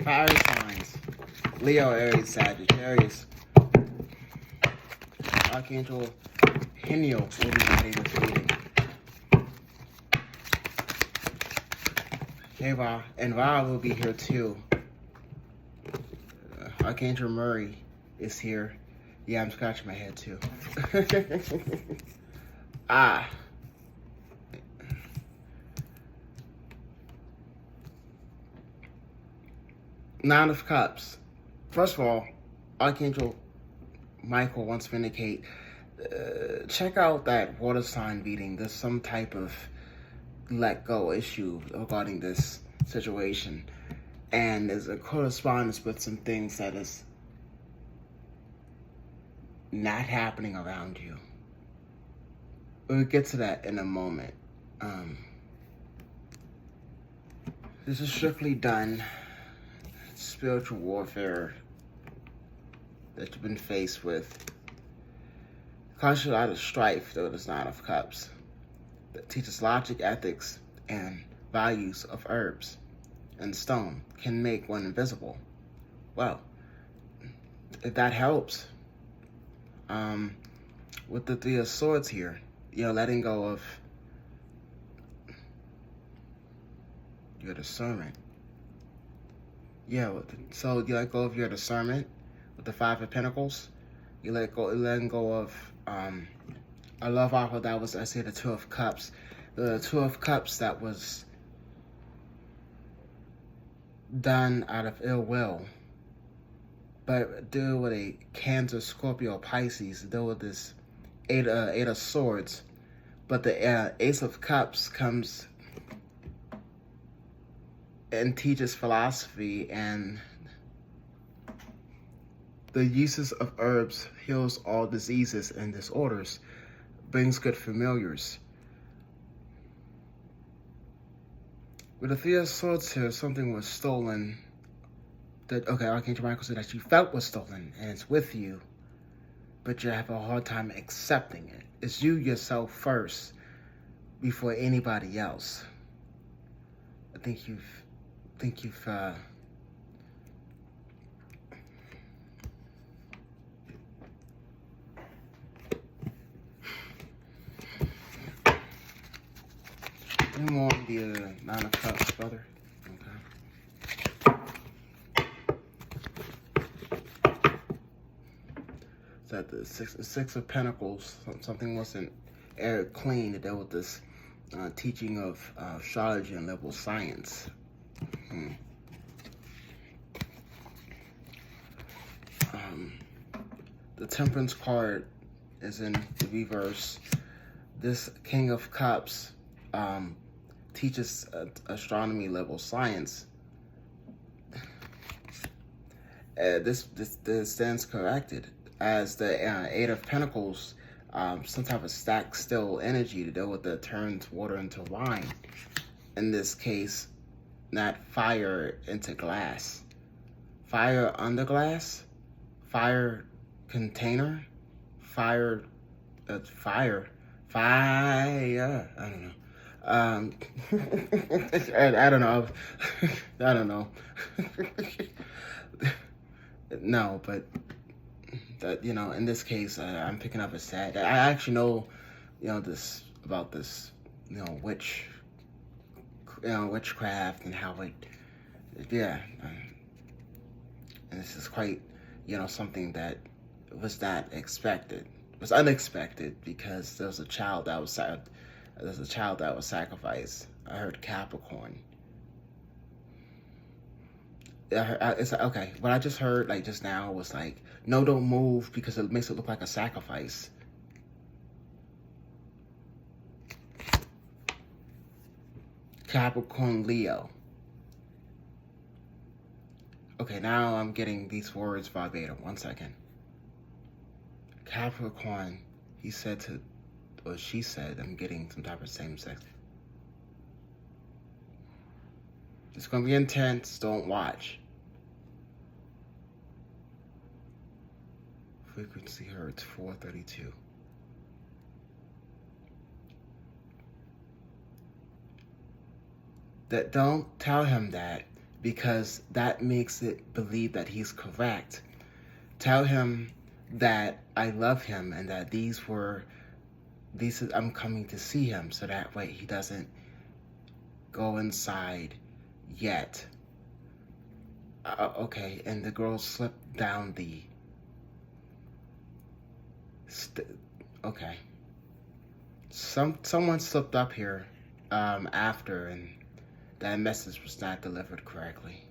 Fire signs. Leo, Aries, Sagittarius. Archangel Heniel will be guiding this reading. Hey, Ra. And Ra will be here too. Archangel Murray is here. Yeah, I'm scratching my head too. Ah. Nine of Cups. First of all, Archangel Michael wants to indicate, check out that water sign reading. There's some type of let go issue regarding this situation. And there's a correspondence with some things that is not happening around you. We'll get to that in a moment. This is strictly done. Spiritual warfare that you've been faced with. Causes a lot of strife, though, this Nine of Cups. That teaches logic, ethics, and values of herbs and stone can make one invisible. Well, if that helps, with the Three of Swords here, you're letting go of your discernment. Yeah, so you let go of your discernment with the Five of Pentacles. You're letting go of a love offer that was, I say, the Two of Cups. The Two of Cups that was done out of ill will. But deal with a Cancer, Scorpio, Pisces. Deal with this Eight of Swords. But the Ace of Cups comes and teaches philosophy and the uses of herbs, heals all diseases and disorders, brings good familiars. With the Three of Swords here, something was stolen that, okay, Archangel Michael said that you felt was stolen and it's with you, but you have a hard time accepting it. It's you yourself first before anybody else. I think you've you more on the Nine of Cups, brother. Okay. It's at the Six of Pentacles. Something wasn't aired clean to deal with this teaching of astrology and level science. The Temperance card is in the reverse. This King of Cups teaches astronomy level science. This stands corrected as the Eight of Pentacles, some type of stack still energy to deal with the turns water into wine. In this case, not fire into glass. Fire under glass, fire container, fire, I don't know. I don't know. I don't know. No, but that, you know, in this case, I'm picking up a sad. I actually know, you know, this about this, you know, witchcraft and how it, yeah. And this is quite, you know, something that was not expected. It was unexpected because there was a child that was sacrificed. I heard Capricorn. It's like, okay, what I just heard, like, just now was like, no, don't move because it makes it look like a sacrifice. Capricorn, Leo. Okay, now I'm getting these words verbatim. 1 second. Capricorn, he said to, or she said, I'm getting some type of same sex. It's going to be intense. Don't watch. Frequency hertz 432. That don't tell him that because that makes it believe that he's correct. Tell him that I love him and that I'm coming to see him, so that way he doesn't go inside yet. Okay, and the girl slipped down the... okay. Someone slipped up here after, and that message was not delivered correctly.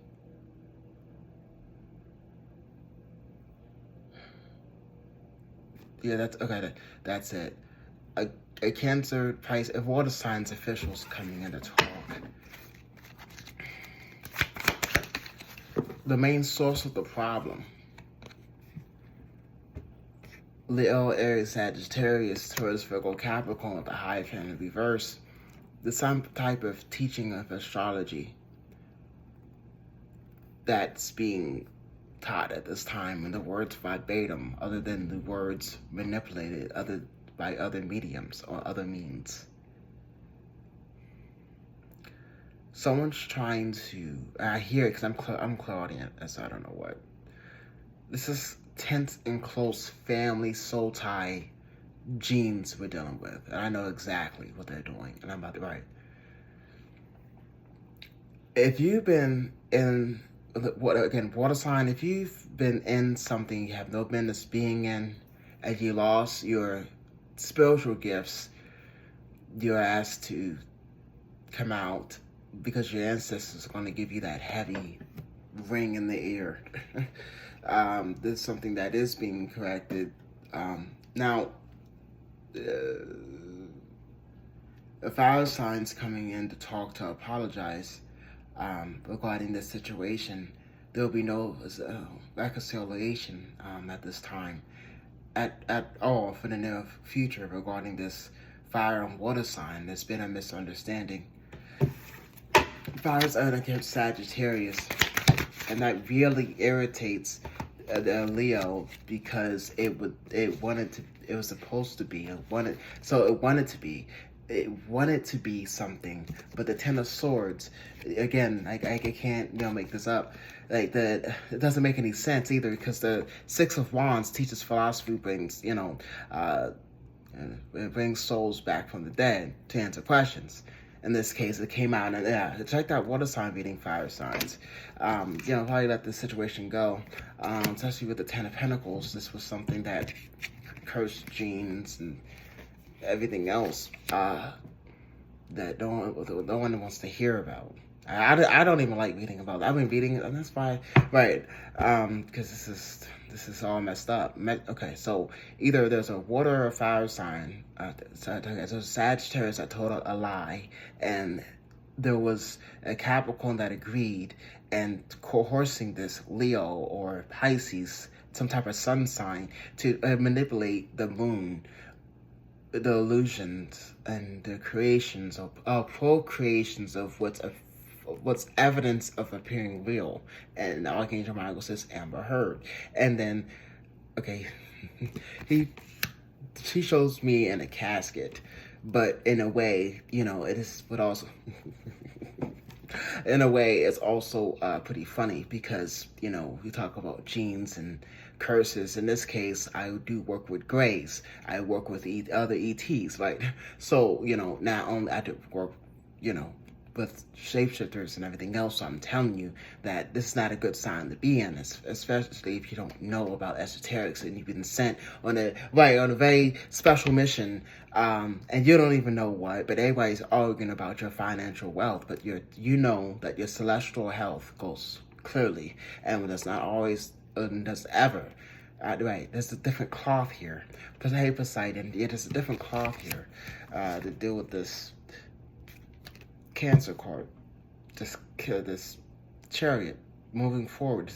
Yeah, that's okay. That's it. A Cancer price, a water signs officials coming in to talk. The main source of the problem. Leo, Aries, Sagittarius, Taurus, Virgo, Capricorn with the Hierophant in reverse. There's some type of teaching of astrology that's being taught at this time, and the words verbatim, other than the words manipulated by other mediums or other means. Someone's trying to... I hear it because I'm clairaudient, so I don't know what. This is tense and close family soul tie genes we're dealing with, and I know exactly what they're doing, and I'm about to write. If you've been in water sign, if you've been in something you have no business being in, and you lost your spiritual gifts, you're asked to come out because your ancestors are going to give you that heavy ring in the ear. There's something that is being corrected. Now, a fire sign's coming in to talk, to apologize regarding this situation. There'll be no reconciliation at this time at all for the near future regarding this fire and water sign. There's been a misunderstanding. Fire sign against Sagittarius, and that really irritates Leo because it was supposed to be, it wanted to be something, but the Ten of Swords, again, I can't make this up. Like it doesn't make any sense either, because the Six of Wands teaches philosophy, brings it brings souls back from the dead to answer questions. In this case, it came out, and check that water sign beating fire signs. Probably let this situation go, especially with the Ten of Pentacles. This was something that cursed genes and everything else that no one wants to hear about. I don't even like reading about it. I've been reading it, and that's fine, right? Because this is all messed up. Okay, so either there's a water or fire sign. There's a Sagittarius that told a lie, and there was a Capricorn that agreed, and coercing this Leo or Pisces, some type of sun sign, to manipulate the moon, the illusions and the creations of procreations of what's evidence of appearing real. And Archangel Michael says Amber Heard. And then, okay, she shows me in a casket, but in a way, it is, but also, in a way, it's also pretty funny because, we talk about genes and curses. In this case, I do work with grays. I work with other ETs, right? So, not only I do work, with shapeshifters and everything else. So I'm telling you that this is not a good sign to be in, especially if you don't know about esoterics and you've been sent on a very special mission, and you don't even know what, but everybody's arguing about your financial wealth, but you know that your celestial health goes clearly, and that's not always, does ever. Right, there's a different cloth here. Because hey, Poseidon, there's a different cloth here to deal with this Cancer card, this Chariot, moving forward,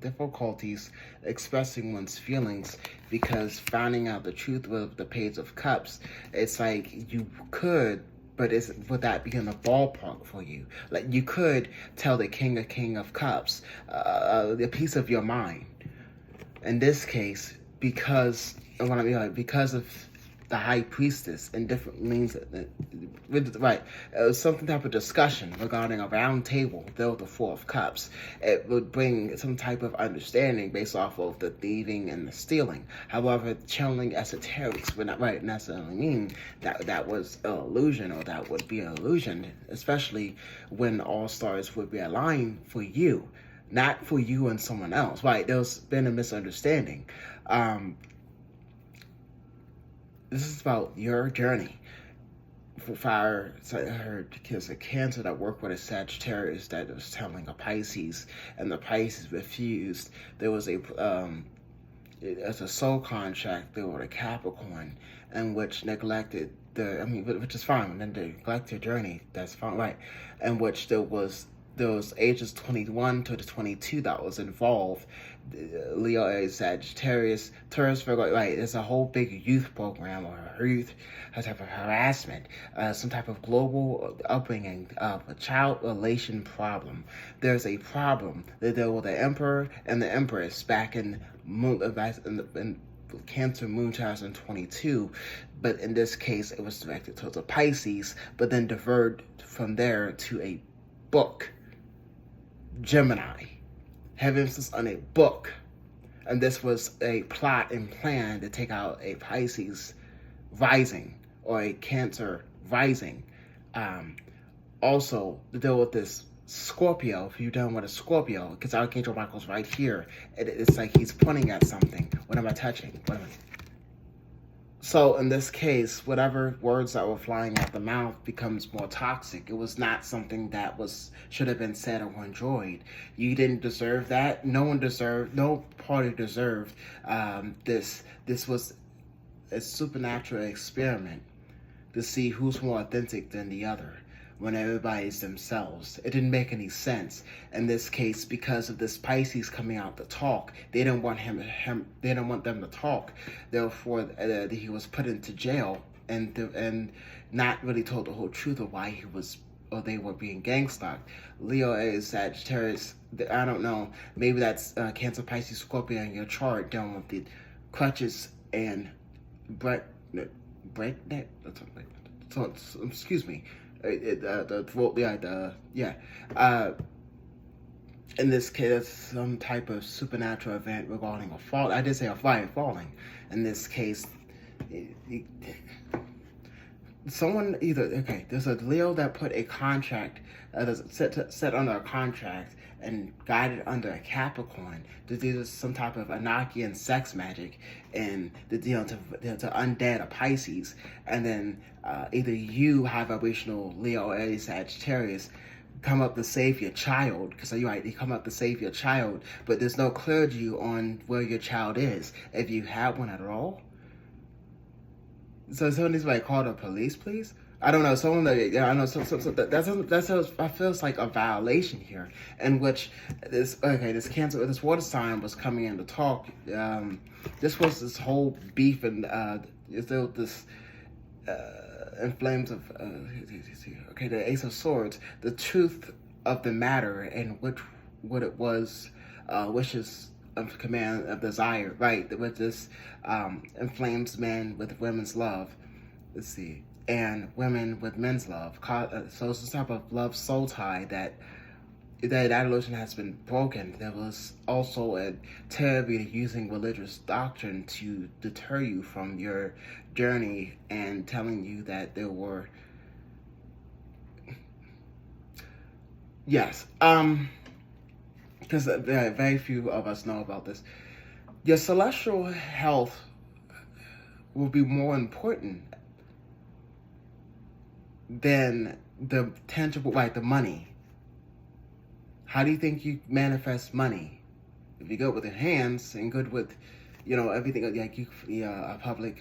difficulties expressing one's feelings, because finding out the truth with the Page of Cups, it's like you could, but would that be in the ballpark for you? Like you could tell the King of Cups a piece of your mind. In this case, because of the high priestess in different means. Right, it was something type of discussion regarding a round table filled with the Four of Cups. It would bring some type of understanding based off of the thieving and the stealing. However, channeling esoterics would not necessarily mean that was an illusion, or that would be an illusion, especially when all stars would be aligned for you, not for you and someone else. Right, there's been a misunderstanding. This is about your journey. If I heard because a Cancer that worked with a Sagittarius that was telling a Pisces, and the Pisces refused. There was as a soul contract, there was a Capricorn, in which neglected which is fine. And then they neglect your journey, that's fine, right? In which there was ages 21 to the 22 that was involved. Leo, Aries, Sagittarius, Taurus, Virgo, right? There's a whole big youth program, or youth type of harassment, some type of global upbringing of a child relation problem. There's a problem that there were the Emperor and the Empress back in Cancer Moon 2022, but in this case it was directed towards a Pisces, but then diverted from there to a book. Gemini. Have emphasis on a book. And this was a plot and plan to take out a Pisces rising or a Cancer rising. Also, to deal with this Scorpio, if you're dealing with a Scorpio, because Archangel Michael's right here, it's like he's pointing at something. What am I touching? So in this case, whatever words that were flying out the mouth becomes more toxic. It was not something that should have been said or enjoyed. You didn't deserve that. No party deserved this. This was a supernatural experiment to see who's more authentic than the other, when everybody's themselves. It didn't make any sense. In this case, because of this Pisces coming out to talk, they didn't want they didn't want them to talk. Therefore, he was put into jail and not really told the whole truth of why they were being gang stalked. Leo is Sagittarius. I don't know. Maybe that's Cancer, Pisces, Scorpio in your chart, dealing with the crutches and breakneck. Excuse me. In this case, some type of supernatural event regarding a fall. I did say a fire falling. In this case, someone there's a Leo that put a contract, set under a contract and guided under a Capricorn to do some type of Enochian sex magic and to undead a Pisces, and then either you, high vibrational Leo, Aries, Sagittarius, come up to save your child, because you're right, they come up to save your child, but there's no clarity on where your child is, if you have one at all. So someone needs to call the police, please. I don't know. Someone that I know. That feels like a violation here, in which this Cancer, this water sign was coming in to talk. This was this whole beef and this in flames of the Ace of Swords. The truth of the matter and what it was, wishes of command of desire, right? With this inflames men with women's love. Let's see. And women with men's love. So it's a type of love soul tie that illusion has been broken. There was also a terribly using religious doctrine to deter you from your journey and telling you that there were... Yes. Because very few of us know about this. Your celestial health will be more important than the tangible, the money. How do you think you manifest money? If you're good with your hands and good with, everything, like you, a public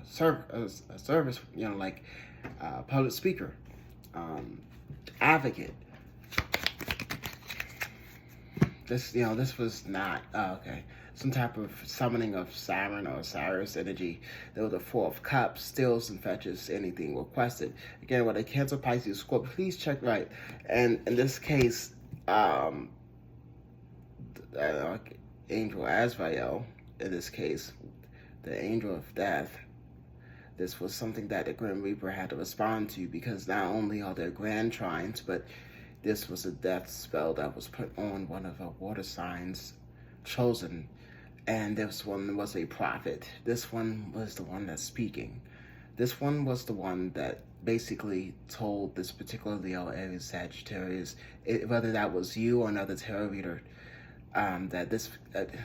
service, public speaker, advocate. This was not some type of summoning of Saturn or Osiris energy. There was the Four of Cups, steals and fetches anything requested. Again, with a Cancer, Pisces, Scorpio, please check right. And in this case, Angel Azrael, in this case, the angel of death. This was something that the Grim Reaper had to respond to, because not only are there grand trines, but this was a death spell that was put on one of the water signs chosen. And this one was a prophet. This one was the one that's speaking. This one was the one that basically told this particular Leo, Aries, Sagittarius, whether that was you or another tarot reader, that this.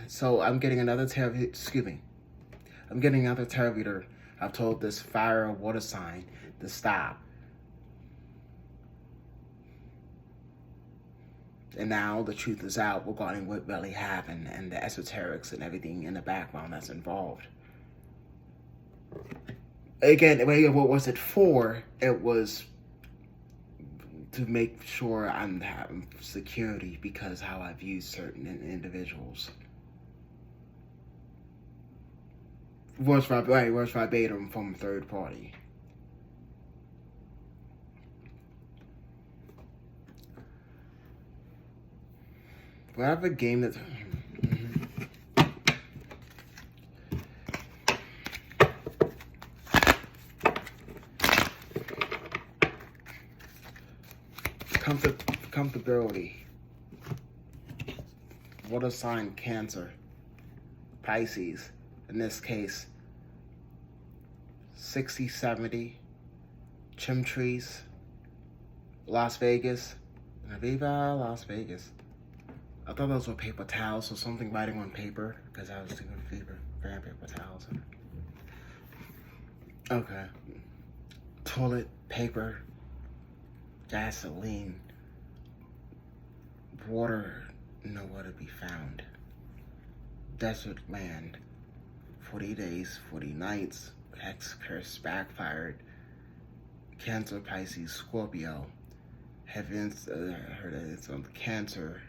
So I'm getting another tarot. Excuse me. I'm getting another tarot reader. I've told this fire or water sign to stop. And now the truth is out regarding what really happened and the esoterics and everything in the background that's involved. Again, what was it for? It was to make sure I'm having security because how I view certain individuals. Words verbatim from third party. Whatever game that. Comfortability. Water sign Cancer. Pisces. In this case, 60, 70. Chim trees. Las Vegas. Viva Las Vegas. I thought those were paper towels or something writing on paper, because I was thinking paper towels. Okay. Toilet paper, gasoline, water nowhere to be found. Desert land, 40 days, 40 nights, hex curse backfired. Cancer, Pisces, Scorpio. Heavens, I heard that it's on Cancer.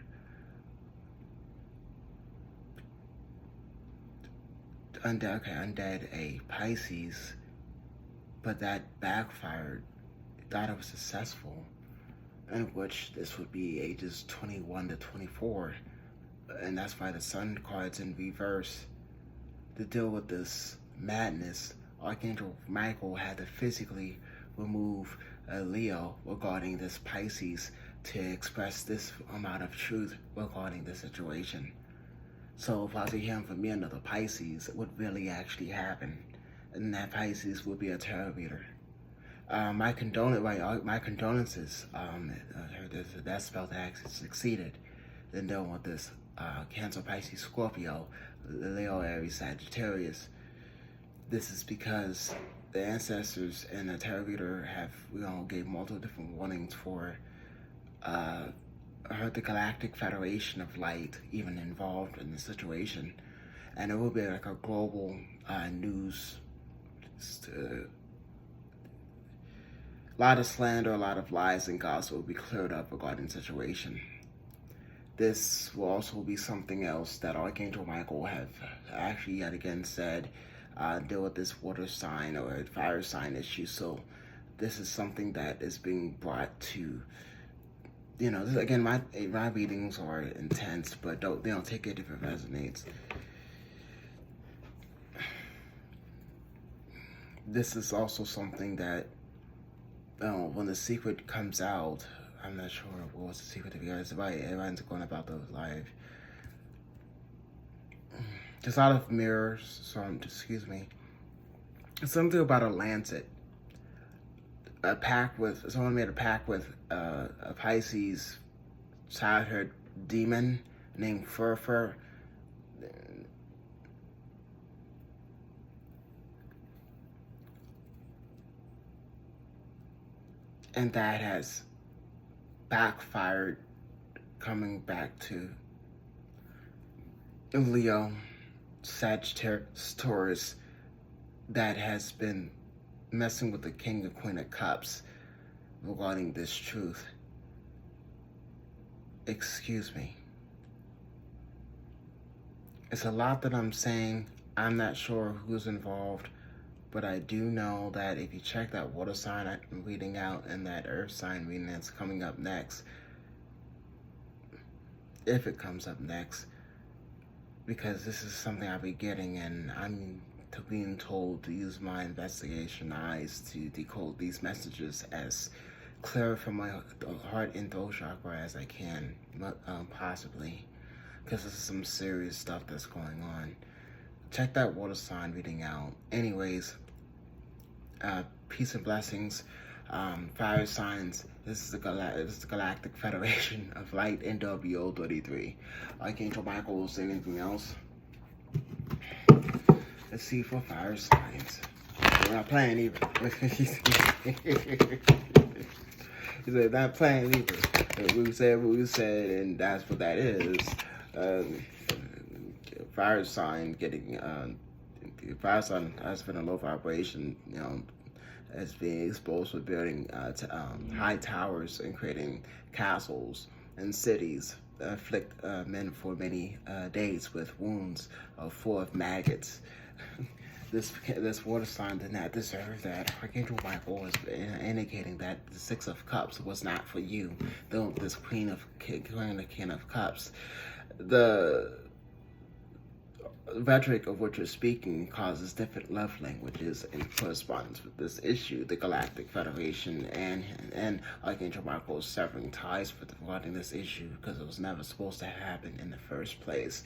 Undead, a Pisces, but that backfired. Thought it was successful, in which this would be ages 21 to 24, and that's why the Sun card's in reverse. To deal with this madness, Archangel Michael had to physically remove a Leo regarding this Pisces to express this amount of truth regarding the situation. So if I was hearing from me another Pisces, what really actually happened, and that Pisces would be a tarot reader. My condolences. That spell that actually succeeded. Then dealing with this Cancer, Pisces, Scorpio, Leo, Aries, Sagittarius. This is because the ancestors and the tarot reader gave multiple different warnings for the Galactic Federation of Light even involved in the situation, and it will be like a global news. A lot of slander, a lot of lies and gossip will be cleared up regarding the situation. This will also be something else that Archangel Michael have actually yet again said, deal with this water sign or fire sign issue. So this is something that is being brought to, this, again, my readings are intense, but don't take it if it resonates. This is also something that, when the secret comes out, I'm not sure what's the secret to be honest. Everyone's going about those live. There's a lot of mirrors, so excuse me. Something about a lancet. Someone made a pact with a Pisces childhood demon named Furfur. And that has backfired, coming back to Leo, Sagittarius, Taurus, that has been messing with the King and Queen of Cups regarding this truth. Excuse me. It's a lot that I'm saying. I'm not sure who's involved, but I do know that if you check that water sign I'm reading out and that earth sign reading that's coming up next, if it comes up next, because this is something I'll be getting, and I'm to being told to use my investigation eyes to decode these messages as clear from my heart and throat chakra as I can, possibly, because this is some serious stuff that's going on. Check that water sign reading out. Anyways, peace and blessings. Fire signs. This is the Galactic Federation of Light, NWO 33. Archangel Michael will say anything else. Let's see for fire signs. We're not playing either. He said, not playing either. We said what we said, and that's what that is. Fire sign getting, fire sign has been a low vibration, you know, as being exposed for building high towers and creating castles and cities that afflict men for many days with wounds full of maggots. This water sign did not deserve that. Archangel Michael was indicating that the Six of Cups was not for you. Though this Queen of Cups, the rhetoric of what you're speaking causes different love languages in correspondence with this issue. The Galactic Federation and Archangel Michael is severing ties regarding this issue because it was never supposed to happen in the first place.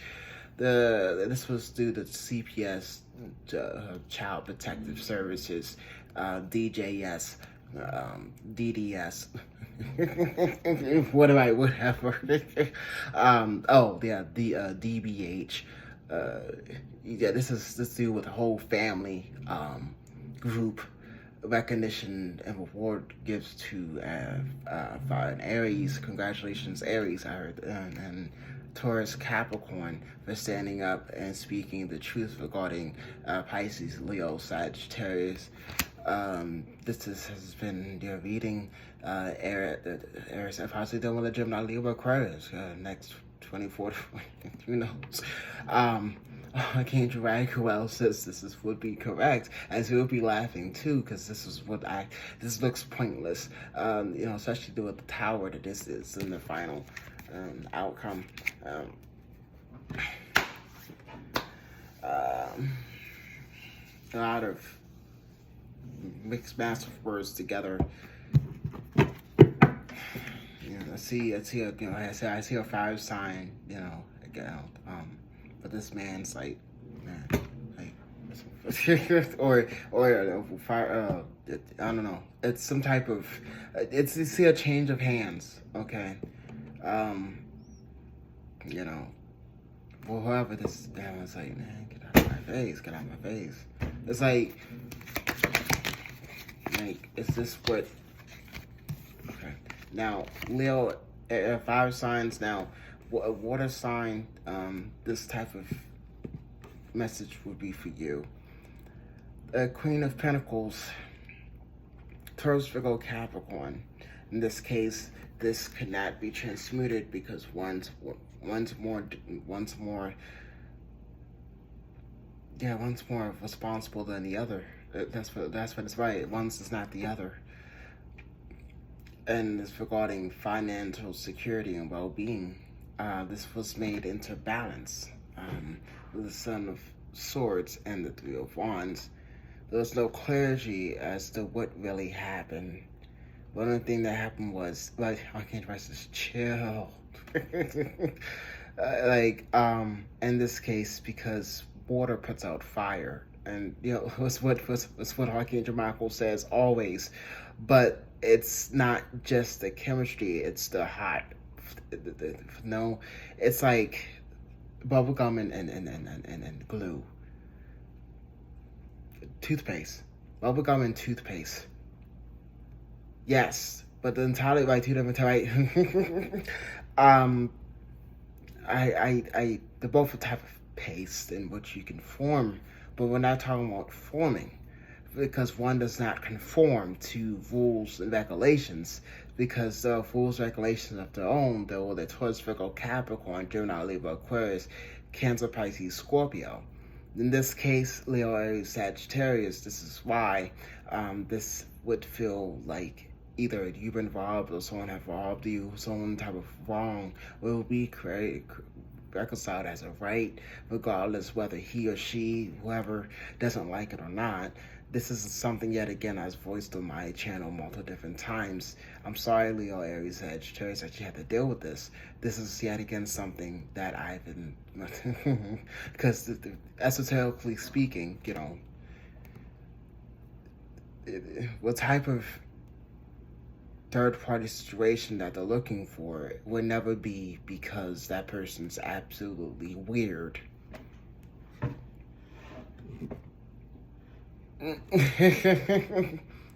This was due to CPS, Child Protective Services, DJS, DDS, whatever. The DBH. This deal with the whole family group recognition and reward gives to an Aries. Congratulations, Aries. I heard, and Taurus, Capricorn for standing up and speaking the truth regarding Pisces, Leo, Sagittarius. This has been your reading. Aries, possibly done with a Gemini, Libra, Aquarius. Next 24, who knows? Archangel Raphael says this would be correct, as he would be laughing too, because this looks pointless. Especially with the tower that this is in the final outcome. A lot of mixed massive words together. I see a fire sign, but this man's like or fire. I don't know. It's some type of. You see a change of hands. Okay. Whoever this damn is like, man, get out of my face. It's like, is this what? Okay. Now, Leo, fire signs. Now, water sign. This type of message would be for you. Queen of Pentacles, Taurus, Virgo, Capricorn. In this case, this could not be transmuted because one's more responsible than the other. That's what it's right. One's is not the other. And it's regarding financial security and well-being. This was made into balance with the Son of Swords and the Three of Wands. There was no clarity as to what really happened. One of the things that happened was, Archangel says, chill. In this case, because water puts out fire, and it's what Archangel Michael says always, but it's not just the chemistry; it's the hot. No, it's like bubblegum and glue, toothpaste, bubblegum and toothpaste. Yes, but the entirely right, two different right. They're both a type of paste in which you can form, but we're not talking about forming, because one does not conform to rules and regulations, because the rules and regulations of their own, though they're Taurus, Virgo, Capricorn, Gemini, Libra, Aquarius, Cancer, Pisces, Scorpio. In this case, Leo, Aries, Sagittarius, this is why this would feel like either you've been robbed or someone have robbed you, some type of wrong will be reconciled as a right, regardless whether he or she, whoever, doesn't like it or not. This is something, yet again, I've voiced on my channel multiple different times. I'm sorry, Leo, Aries, Sagittarius, that you had to deal with this. This is yet again something that I've been, because esoterically speaking, you know, what type of third-party situation that they're looking for would never be because that person's absolutely weird.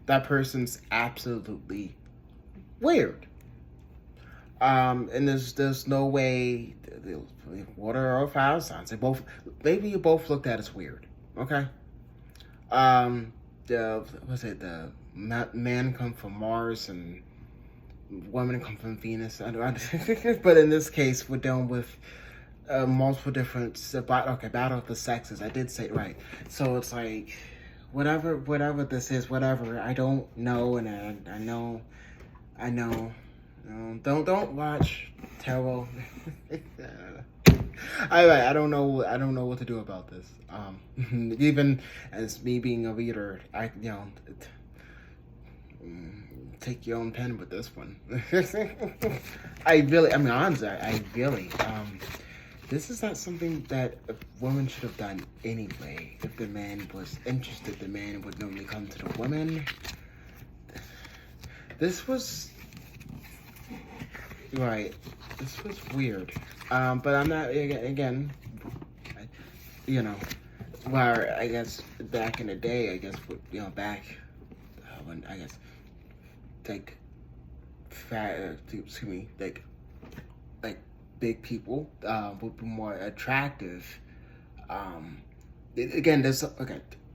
That person's absolutely weird. And there's no way water or fire signs. They both, maybe you both looked at as weird. Okay. The man come from Mars and women come from Venus. But in this case, we're dealing with multiple different battle of the sexes. I did say it right. So it's like whatever this is, whatever. I don't know, and I know. Don't watch tarot. I don't know what to do about this. Even as me being a reader, take your own pen with this one. honestly, this is not something that a woman should have done anyway. If the man was interested, the man would normally come to the woman. This was weird. But I'm not, again, where I guess back in the day, back when I guess like big people would be more attractive. Again, there's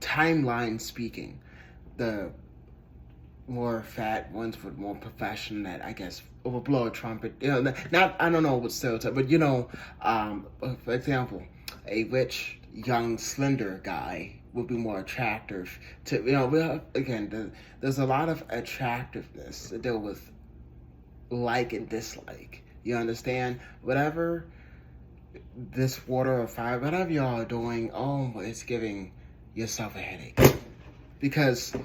timeline speaking, the more fat ones with more profession that I guess overblow a trumpet. I don't know what stereotype, but for example, a rich, young, slender guy would be more attractive to, there's a lot of attractiveness to deal with like and dislike. You understand? Whatever this water or fire, whatever y'all are doing, it's giving yourself a headache. Because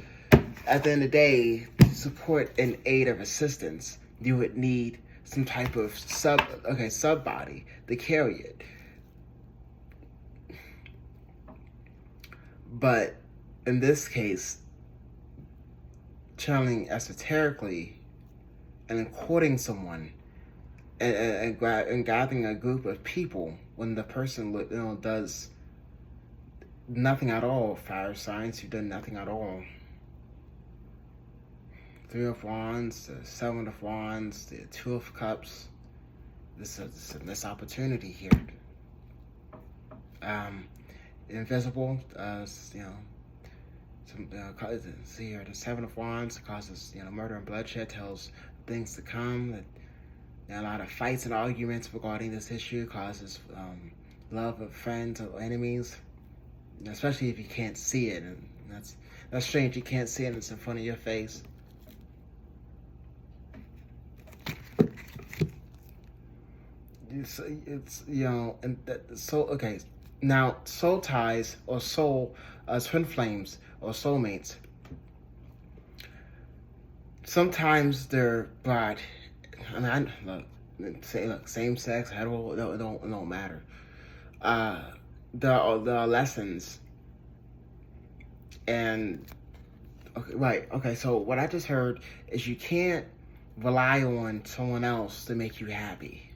at the end of the day, to support an aid of assistance, you would need some type of sub body to carry it. But in this case, channeling esoterically and courting someone and gathering a group of people when the person does nothing at all, fire signs, you've done nothing at all. Three of Wands, the Seven of Wands, the Two of Cups. This is a missed opportunity here. Invisible, see here, the Seven of Wands causes, murder and bloodshed, tells things to come. That a lot of fights and arguments regarding this issue, causes love of friends or enemies, especially if you can't see it. And that's strange. You can't see it. It's in front of your face. Now soul ties or soul twin flames or soulmates, sometimes they're brought, same sex, hetero, it don't matter. There are lessons, and so what I just heard is you can't rely on someone else to make you happy.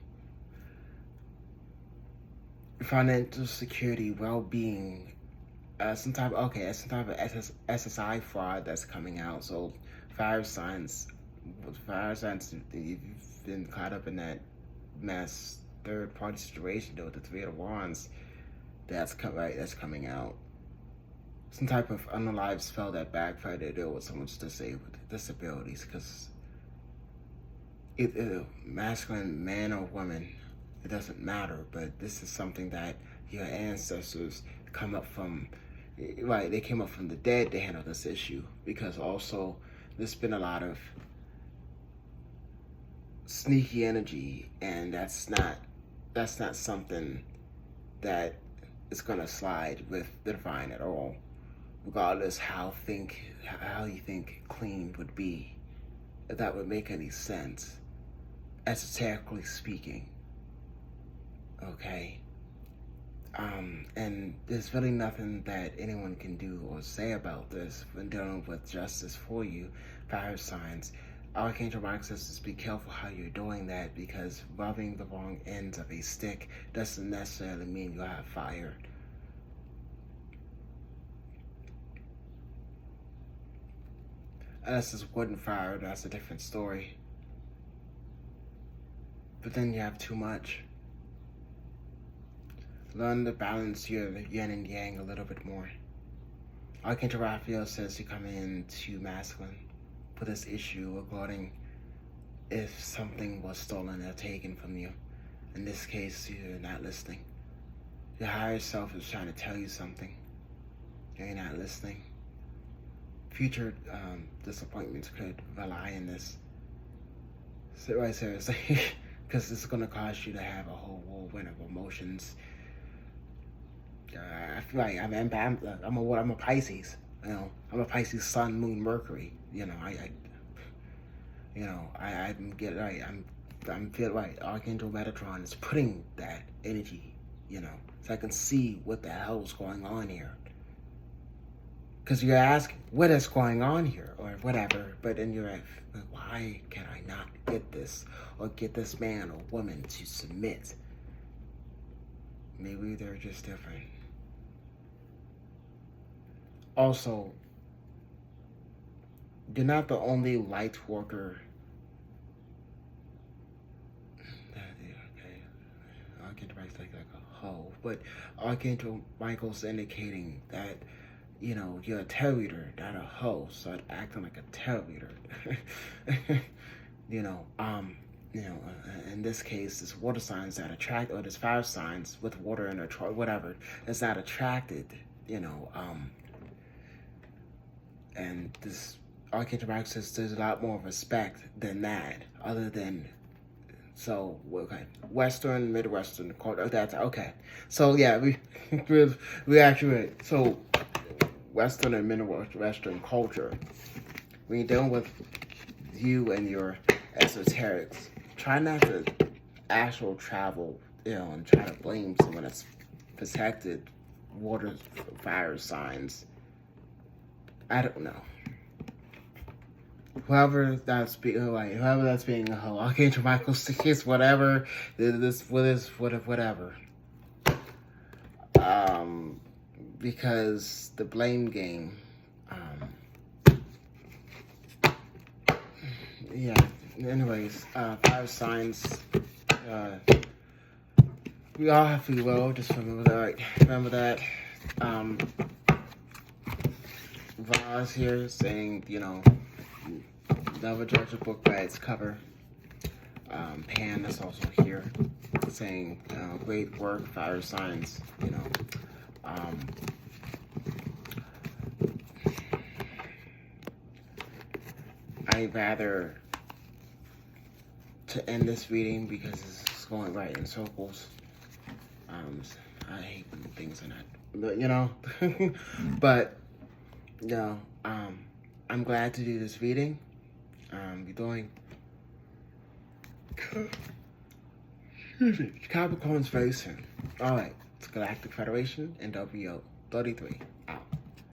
Financial security, well-being, some type of SSI fraud that's coming out. So fire signs, you've been caught up in that mess, third-party situation with the Three of Wands. That's coming out. Some type of unalived spell that backfired to deal with someone's disabilities, because masculine, man or woman, it doesn't matter, but this is something that your ancestors come up from, they came up from the dead to handle this issue, because also there's been a lot of sneaky energy, and that's not that's not something that is gonna slide with the divine at all, regardless how you think clean would be, if that would make any sense, esoterically speaking. Okay. And there's really nothing that anyone can do or say about this when dealing with justice for you, fire signs. Archangel Mike says just be careful how you're doing that, because rubbing the wrong ends of a stick doesn't necessarily mean you'll have fire. Unless it's wooden fire, that's a different story. But then you have too much. Learn to balance your yin and yang a little bit more. Archangel Raphael says you come in too masculine for this issue regarding if something was stolen or taken from you. In this case, you're not listening. Your higher self is trying to tell you something. You're not listening. Future disappointments could rely on this. So, right, seriously, because it's going to cause you to have a whole whirlwind of emotions. I feel like I'm a Pisces. You know, I'm a Pisces, Sun, Moon, Mercury. You know, I'm get right. I'm feel right. Archangel Metatron is putting that energy. You know, so I can see what the hell's going on here. Because you're asking, what is going on here, or whatever, but then you're like, why can I not get this, or get this man or woman to submit? Maybe they're just different. Also, you're not the only light worker. Okay, Archangel Michael's like a hoe, but Archangel Michael's indicating that, you know, you're a tarot reader, not a hoe. Start acting like a tarot reader. In this case, this water signs that attract, or this fire signs with water in their whatever, that's not attracted. And this Archangel Michael says there's a lot more respect than that, other than. So, okay, Western, Midwestern, that's okay. So yeah, we actually, so Western and Midwestern culture, when you're dealing with you and your esoterics, try not to actual travel, and try to blame someone that's protected water, fire signs. I don't know. Whoever that's being a hoe, Archangel Michael sticks, whatever, whatever. Because the blame game, yeah, anyways, fire signs, we all have free will, just remember that, Vaz here saying, never judge a book by its cover. Pan is also here saying, great work, fire signs, I'd rather to end this reading because it's going right in circles. I hate when things are not, but, I'm glad to do this reading. We're doing Capricorn's very soon. All right, it's Galactic Federation and WO 33 out.